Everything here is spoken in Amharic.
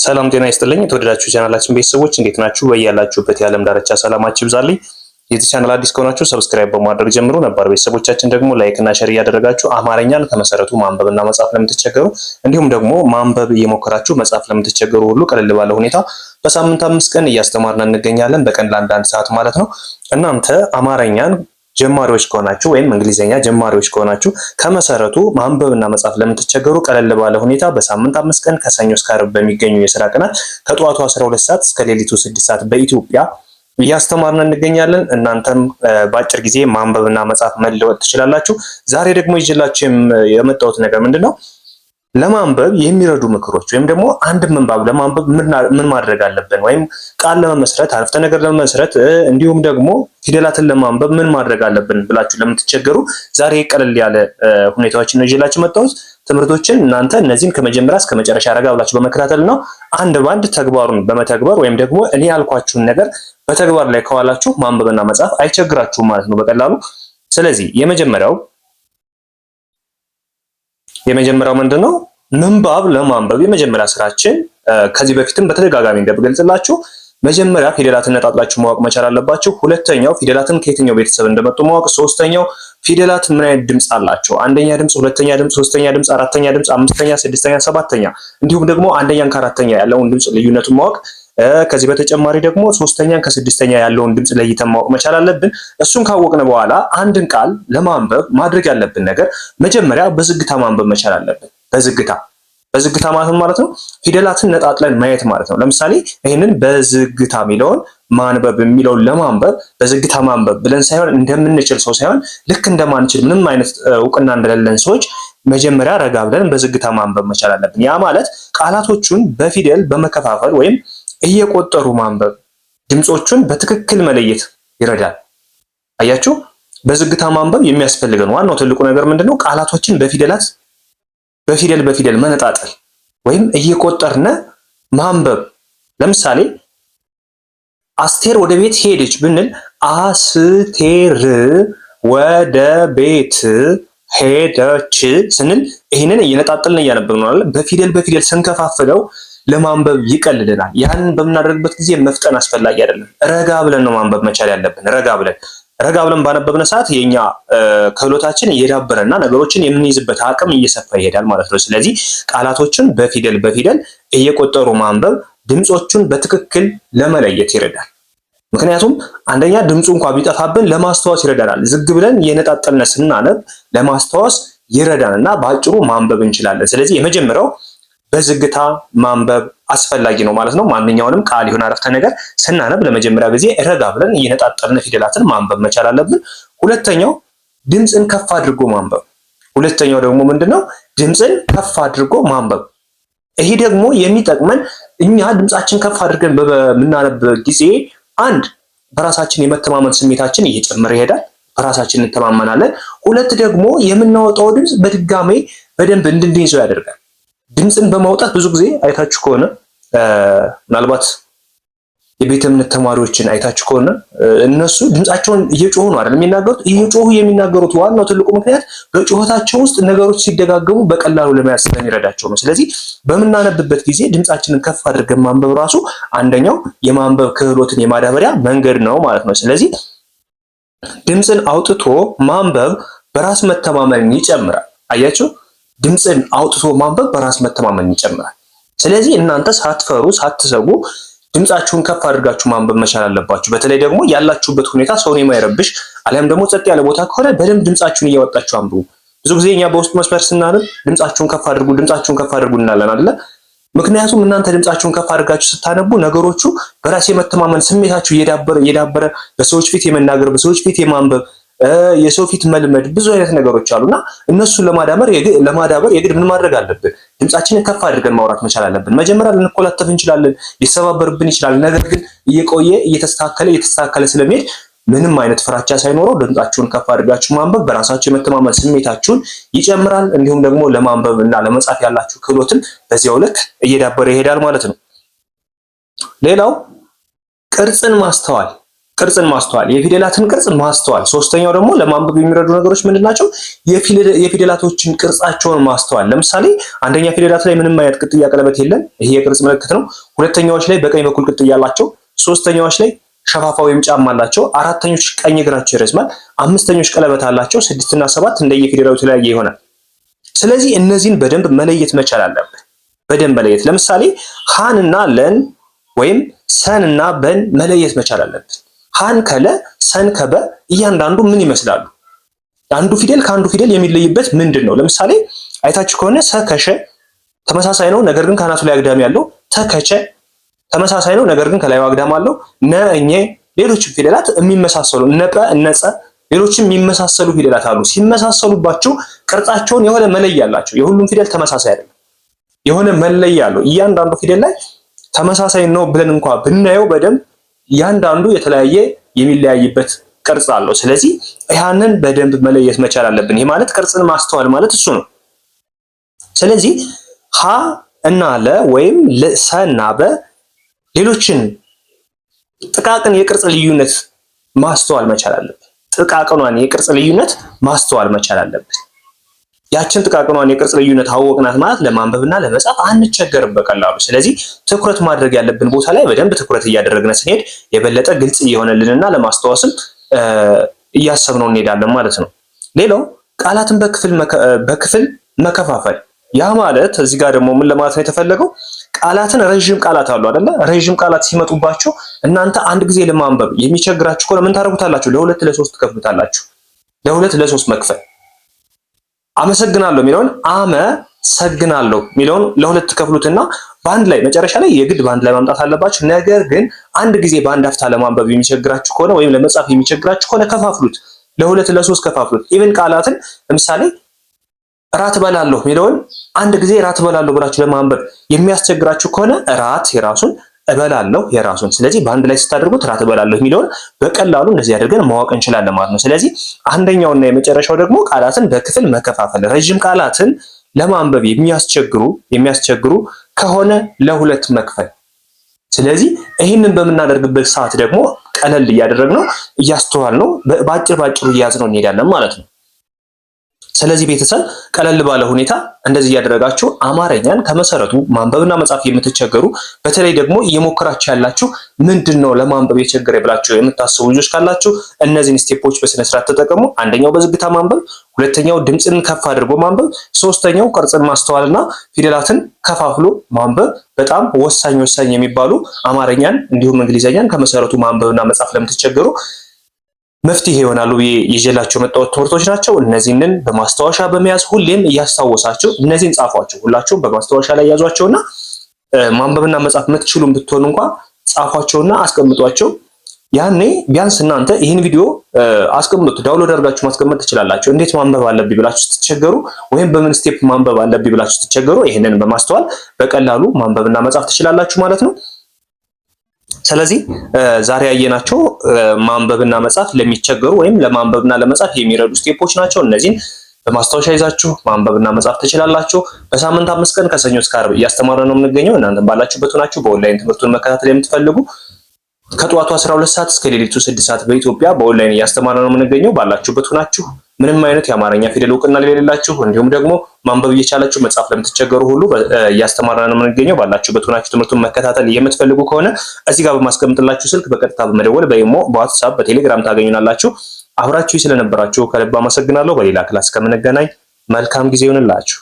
ሰላም ጤና ይስጥልኝ የተወደዳችሁ ቻናላችን ቤተሰቦች እንዴት ናችሁ? በያላችሁበት የዓለም ዳርቻ ሰላማችሁ ይብዛልኝ። የዚህ ቻናል አዲስ ከሆናችሁ ሰብስክራይብ በማድረግ ጀምሩ። ነባር ቤተሰቦቻችን ደግሞ ላይክ እና ሼር እያደረጋችሁ አማርኛን ከመሰረቱ ማንበብና መጻፍ ለምትቸገሩ እንዲሁም ደግሞ ማንበብ እየሞከራችሁ መጻፍ ለምትቸገሩ ሁሉ ቀለል ባለ ሁኔታ በሳምንት 5 ቀን እያስተማርን እንገኛለን። በቀን ለአንድ ሰዓት ማለት ነው። እናንተ አማርኛን ጀማሪዎች ከሆናችሁ ወይም እንግሊዘኛ ጀማሪዎች ከሆናችሁ ከመሰረቱ ማንበብና መጻፍ ለምትቸገሩ ቀለል ባለ ሁኔታ በሳምንት 5 ቀን ከሰኞ እስከ ዓርብ በሚገኙ የሥራ ቀናት ከጧቱ 12 ሰዓት እስከ ሌሊቱ 6 ሰዓት በኢትዮጵያ እያስተማርን እንገኛለን። እናንተም በአጭር ጊዜ ማንበብና መጻፍ መለወጥ ትችላላችሁ። ዛሬ ደግሞ ይዤላችሁ የመጣሁት ነገር ምንድነው? ለማንበብ የሚረዱ ምክሮች ወይም ደግሞ አንድ ምንባብ ለማንበብ ምን ማድረግ አለብን ወይም ቃል ለመመስረት አረፍተ ነገር ለመመስረት እንዲሁም ደግሞ ፊደላትን ለማንበብ ምን ማድረግ አለብን ብላችሁ ለምትቸገሩ ዛሬ ቀለል ያለ ሁኔታዎችን ነው ይዤላችሁ መጣሁት። ትምህርቶችን እናንተ እነዚህን ከመጀመሪያ እስከ መጨረሻ ረጋ ብላችሁ በመከታተል ነው አንድ ባንድ ተግባሩን በመተግበር ወይም ደግሞ እኔ ያልኳችሁን ነገር በተግባር ላይ ከዋላችሁ ማንበብና መጻፍ አይቸግራችሁም ማለት ነው በቀላሉ። ስለዚህ የመጀመሪያው ምንድነው? ምንባብ ለማንበብ የመጀመሪያ ስራችን ከዚህ በፊትም በተደጋጋሚ እንደብገልጽላችሁ መጀመሪያ ፊደላትን ነጣጥላችሁ ማወቅ መቻል አለባችሁ። ሁለተኛው ፊደላትን ከየትኛው ቤተሰብ እንደመጡ ማወቅ። ሶስተኛው ፊደላት ምን አይነት ድምጽ አላቸው? አንደኛ ድምጽ፣ ሁለተኛ ድምጽ፣ ሶስተኛ ድምጽ፣ አራተኛ ድምጽ፣ አምስተኛ፣ ስድስተኛ፣ ሰባተኛ እንዲሁም ደግሞ አንደኛን ከአራተኛ ያለውን ድምጽ ልዩነቱን ማወቅ። ከዚህ በተጨማሪ ደግሞ ሶስተኛን ከስድስተኛ ያለውን ድምጽ ለይተን ማወቅ መቻል አለብን። እሱን ካወቅን በኋላ አንድን ቃል ለማንበብ ማድረግ ያለብን ነገር መጀመሪያ በዝግታ ማንበብ መቻል አለብን። በዝግታ ማለት ነው ፊደላትን ነጣጥለን ማየት ማለት ነው። ለምሳሌ ይሄንን በዝግታ የሚለውን ማንበብ የሚለውን ለማንበብ በዝግታ ማንበብ ብለን ሳይሆን እንደምንችል ሰው ሳይሆን ልክ እንደማንችል ምንም አይነት እውቅና እንደሌለን ሰዎች መጀመሪያ ረጋ ብለን በዝግታ ማንበብ መቻል አለብን። ያ ማለት ቃላቶቹን በፊደል በመከፋፈል ወይም እየቆጠሩ ማንበብ ድምጾቹን በትክክል መለየት ይረዳል። አያችሁ፣ በዝግታ ማንበብ የሚያስፈልገን ዋናው ትልቁ ነገር ምንድነው? ቃላቶችን በፊደል መነጣጠል ወይም እየቆጠርነ ማንበብ። ለምሳሌ አስቴር ወደ ቤት ሄደች ብንል አስቴር ወደ ቤት ሄደች ስንል ይሄንን እየነጣጠልን እያነበብን ነው አይደል? በፊደል ስንከፋፍለው ለማንበብ ይቀልልናል። ያንን በምናደርግበት ጊዜ መፍጠን አስፈላጊ አይደለም። ረጋ ብለን ነው ማንበብ መቻል ያለብን። ረጋ ብለን ባነበብን ሰዓት የኛ ክህሎታችን እየዳበረና ነገሮችን የምንይዝበት አቅም እየሰፋ ይሄዳል ማለት ነው። ስለዚህ ቃላቶችን በፊደል እየቆጠሩ ማንበብ ድምጾቹን በትክክል ለመለየት ይረዳል። ምክንያቱም አንደኛ ድምፁ እንኳን ቢጠፋብን ለማስታወስ ይረዳናል። ዝግ ብለን የነጣጠልነ ስናነብ ለማስታወስ ይረዳንና በአጭሩ ማንበብ እንችላለን። ስለዚህ የመጀመሪያው በዝግታ ማንበብ አስፈላጊ ነው ማለት ነው። ማንኛውንም ቃል ይሁን አረፍተ ነገር ስናነብ ለመጀመሪያ ጊዜ ረጋ ብለን እየነጣጠልን ፊደላትን ማንበብ መቻል አለብን። ሁለተኛው ድምፅን ከፍ አድርጎ ማንበብ። ሁለተኛው ደግሞ ምንድነው? ድምፅን ከፍ አድርጎ ማንበብ። ይሄ ደግሞ የሚጠቅመን እኛ ድምፃችን ከፍ አድርገን በምናነብ ጊዜ አንድ በራሳችን የመተማመን ስሜታችን እየጨመረ ይሄዳል። በራሳችን እንተማመናለን። ሁለት ደግሞ የምናወጣው ድምፅ በድጋሜ በደንብ እንድንይዘው ያደርጋል። ድምፅን በማውጣት ብዙ ጊዜ አይታችሁ ከሆነ ምናልባት የቤተ እምነት ተማሪዎችን አይታችሁ ከሆነ እነሱ ድምፃቸውን እየጮሁ ነው አይደል የሚናገሩት። እየጮሁ የሚናገሩት ዋናው ትልቁ ምክንያት በጩኸታቸው ውስጥ ነገሮች ሲደጋገሙ በቀላሉ ለመያዝ ስለሚረዳቸው ነው። ስለዚህ በምናነብበት ጊዜ ድምፃችንን ከፍ አድርገን ማንበብ ራሱ አንደኛው የማንበብ ክህሎትን የማዳበሪያ መንገድ ነው ማለት ነው። ስለዚህ ድምፅን አውጥቶ ማንበብ በራስ መተማመንን ይጨምራል። አያችሁ፣ ድምፅን አውጥቶ ማንበብ በራስ መተማመን ይጨምራል። ስለዚህ እናንተ ሳትፈሩ ሳትሰጉ ድምፃችሁን ከፍ አድርጋችሁ ማንበብ መቻል አለባችሁ። በተለይ ደግሞ ያላችሁበት ሁኔታ ሰውን የማይረብሽ አሊያም ደግሞ ጸጥ ያለ ቦታ ከሆነ በደንብ ድምፃችሁን እያወጣችሁ አንብቡ። ብዙ ጊዜ እኛ በውስጥ መስመር ስናነብ ድምፃችሁን ከፍ አድርጉ እንላለን አይደለ? ምክንያቱም እናንተ ድምፃችሁን ከፍ አድርጋችሁ ስታነቡ ነገሮቹ በራስ የመተማመን ስሜታችሁ እየዳበረ በሰዎች ፊት የመናገር በሰዎች ፊት የማንበብ የሰው ፊት መልመድ ብዙ አይነት ነገሮች አሉና እነሱን ለማዳበር የግድ ምን ማድረግ አለብን? ድምጻችንን ከፍ አድርገን ማውራት መቻል አለብን። መጀመሪያ ልንኮላተፍ እንችላለን፣ ሊሰባበርብን ይችላል። ነገር ግን እየቆየ እየተስተካከለ ስለሚሄድ ምንም አይነት ፍራቻ ሳይኖረው ድምጻችሁን ከፍ አድርጋችሁ ማንበብ በራሳችሁ የመተማመን ስሜታችሁን ይጨምራል። እንዲሁም ደግሞ ለማንበብ እና ለመጻፍ ያላችሁ ክህሎትን በዚያው ልክ እየዳበረ ይሄዳል ማለት ነው። ሌላው ቅርጽን ማስተዋል ቅርጽን ማስተዋል፣ የፊደላትን ቅርጽ ማስተዋል። ሶስተኛው ደግሞ ለማንበብ የሚረዱ ነገሮች ምንድናቸው? የፊደላቶችን ቅርጻቸውን ማስተዋል። ለምሳሌ አንደኛ ፊደላት ላይ ምንም አይነት ቅጥያ ቀለበት የለም፣ ይሄ የቅርጽ ምልክት ነው። ሁለተኛዎች ላይ በቀኝ በኩል ቅጥያ አላቸው። ሶስተኛዎች ላይ ሸፋፋ ወይም ጫማ አላቸው። አራተኞች ቀኝ እግራቸው ይረዝማል። አምስተኞች ቀለበት አላቸው። 6 እና 7 እንደየፊደላቱ የተለያየ ይሆናል። ስለዚህ እነዚህን በደንብ መለየት መቻል አለብን። በደንብ መለየት። ለምሳሌ ሃንና ለን ወይም ሰንና በን መለየት መቻል አለብን። ሃን ከለ ሰን ከበ እያንዳንዱ ምን ይመስላሉ? አንዱ ፊደል ከአንዱ ፊደል የሚለይበት ምንድን ነው? ለምሳሌ አይታችሁ ከሆነ ሰ ከሸ ተመሳሳይ ነው፣ ነገር ግን ከአናቱ ላይ አግዳሚ ያለው። ተ ከቸ ተመሳሳይ ነው፣ ነገር ግን ከላይ አግዳም አለው። ነ እኘ ሌሎችም ፊደላት የሚመሳሰሉ፣ ነጠ እነጸ ሌሎችም የሚመሳሰሉ ፊደላት አሉ። ሲመሳሰሉባቸው ቅርጻቸውን የሆነ መለያ አላቸው። የሁሉም ፊደል ተመሳሳይ አይደለም፣ የሆነ መለያ አለው። እያንዳንዱ ፊደል ላይ ተመሳሳይ ነው ብለን እንኳን ብናየው በደንብ እያንዳንዱ የተለያየ የሚለያይበት ቅርጽ አለው። ስለዚህ ያንን በደንብ መለየት መቻል አለብን። ይህ ማለት ቅርጽን ማስተዋል ማለት እሱ ነው። ስለዚህ ሀ እና ለ ወይም ሰ እና በ ሌሎችን ጥቃቅን የቅርጽ ልዩነት ማስተዋል መቻል አለብን። ጥቃቅኗን የቅርጽ ልዩነት ማስተዋል መቻል አለብን። ያችን ጥቃቅኗን የቅርጽ ልዩነት አወቅናት ማለት ለማንበብና ለመጻፍ አንቸገርም በቀላሉ። ስለዚህ ትኩረት ማድረግ ያለብን ቦታ ላይ በደንብ ትኩረት እያደረግን ስንሄድ የበለጠ ግልጽ እየሆነልንና ለማስተዋስም እያሰብነው እንሄዳለን ማለት ነው። ሌላው ቃላትን በክፍል መከፋፈል። ያ ማለት እዚህ ጋር ደግሞ ምን ለማለት ነው የተፈለገው? ቃላትን ረዥም ቃላት አሉ አይደለ? ረዥም ቃላት ሲመጡባችሁ እናንተ አንድ ጊዜ ለማንበብ የሚቸግራችሁ ከሆነ ምን ታደርጉታላችሁ? ለሁለት ለሶስት ትከፍሉታላችሁ። ለሁለት ለሶስት መክፈል። አመሰግናለሁ የሚለውን አመሰግናለሁ የሚለውን ለሁለት ትከፍሉትና በአንድ ላይ መጨረሻ ላይ የግድ በአንድ ላይ ማምጣት አለባችሁ። ነገር ግን አንድ ጊዜ በአንድ አፍታ ለማንበብ የሚቸግራችሁ ከሆነ ወይም ለመጻፍ የሚቸግራችሁ ከሆነ ከፋፍሉት፣ ለሁለት ለሶስት ከፋፍሉት። ኢቭን ቃላትን ለምሳሌ ራት እበላለሁ የሚለውን አንድ ጊዜ ራት እበላለሁ ብላችሁ ለማንበብ የሚያስቸግራችሁ ከሆነ ራት የራሱን እበላለሁ የራሱን። ስለዚህ በአንድ ላይ ስታደርጉት ራት እበላለሁ የሚለውን በቀላሉ እንደዚህ አድርገን ማወቅ እንችላለን ማለት ነው። ስለዚህ አንደኛውና የመጨረሻው ደግሞ ቃላትን በክፍል መከፋፈል። ረዥም ቃላትን ለማንበብ የሚያስቸግሩ ከሆነ ለሁለት መክፈል። ስለዚህ ይህንን በምናደርግበት ሰዓት ደግሞ ቀለል እያደረግነው እያስተዋልነው በአጭር እያያዝነው እንሄዳለን ማለት ነው። ስለዚህ ቤተሰብ ቀለል ባለ ሁኔታ እንደዚህ እያደረጋችሁ አማርኛን ከመሰረቱ ማንበብና መጻፍ የምትቸገሩ በተለይ ደግሞ እየሞከራችሁ ያላችሁ ምንድነው ለማንበብ የቸገረ ብላችሁ የምታስቡ ልጆች ካላችሁ እነዚህን ስቴፖች በስነ ስርዓት ተጠቀሙ። አንደኛው በዝግታ ማንበብ፣ ሁለተኛው ድምፅን ከፍ አድርጎ ማንበብ፣ ሶስተኛው ቅርጽን ማስተዋልና ፊደላትን ከፋፍሎ ማንበብ በጣም ወሳኝ የሚባሉ አማርኛን እንዲሁም እንግሊዘኛን ከመሰረቱ ማንበብና መጻፍ ለምትቸገሩ መፍትሄ ይሆናሉ ብዬ ይዤላችሁ የመጣሁት ትምህርቶች ናቸው። እነዚህን በማስታወሻ በመያዝ ሁሌም እያስታወሳችሁ እነዚህን ጻፏቸው። ሁላችሁም በማስታወሻ ላይ ያዟቸውና ማንበብና መጻፍ የምትችሉም ብትሆኑ እንኳን ጻፏቸውና አስቀምጧቸው። ያኔ ቢያንስ እናንተ ይህን ቪዲዮ አስቀምጡት፣ ዳውንሎድ አድርጋችሁ ማስቀመጥ ትችላላችሁ። እንዴት ማንበብ አለብኝ ብላችሁ ስትቸገሩ ወይም በምን ስቴፕ ማንበብ አለብኝ ብላችሁ ስትቸገሩ ይህንን በማስተዋል በቀላሉ ማንበብና መጻፍ ትችላላችሁ ማለት ነው። ስለዚህ ዛሬ ያየናቸው ማንበብና መጻፍ ለሚቸገሩ ወይም ለማንበብና ለመጻፍ የሚረዱ ስቴፖች ናቸው። እነዚህን በማስታወሻ ይዛችሁ ማንበብና መጻፍ ትችላላችሁ። በሳምንት 5 ቀን ከሰኞ እስከ ዓርብ እያስተማረን ነው የምንገኘው። እናንተም ባላችሁበት ሆናችሁ በኦንላይን ትምህርቱን መከታተል የምትፈልጉ ከጠዋቱ 12 ሰዓት እስከ ሌሊቱ 6 ሰዓት በኢትዮጵያ በኦንላይን እያስተማረን ነው የምንገኘው። ባላችሁበት ሆናችሁ ምንም አይነት የአማርኛ ፊደል እውቅና ለሌላችሁ እንዲሁም ደግሞ ማንበብ እየቻላችሁ መጻፍ ለምትቸገሩ ሁሉ እያስተማረን ነው የምንገኘው። ባላችሁበት ሆናችሁ ትምህርቱን መከታተል የምትፈልጉ ከሆነ እዚህ ጋር በማስቀምጥላችሁ ስልክ በቀጥታ በመደወል በኢሞ፣ በዋትስአፕ፣ በቴሌግራም ታገኙናላችሁ። አብራችሁ ስለነበራችሁ ከልብ አመሰግናለሁ። በሌላ ክላስ ከምንገናኝ መልካም ጊዜ ይሁንላችሁ።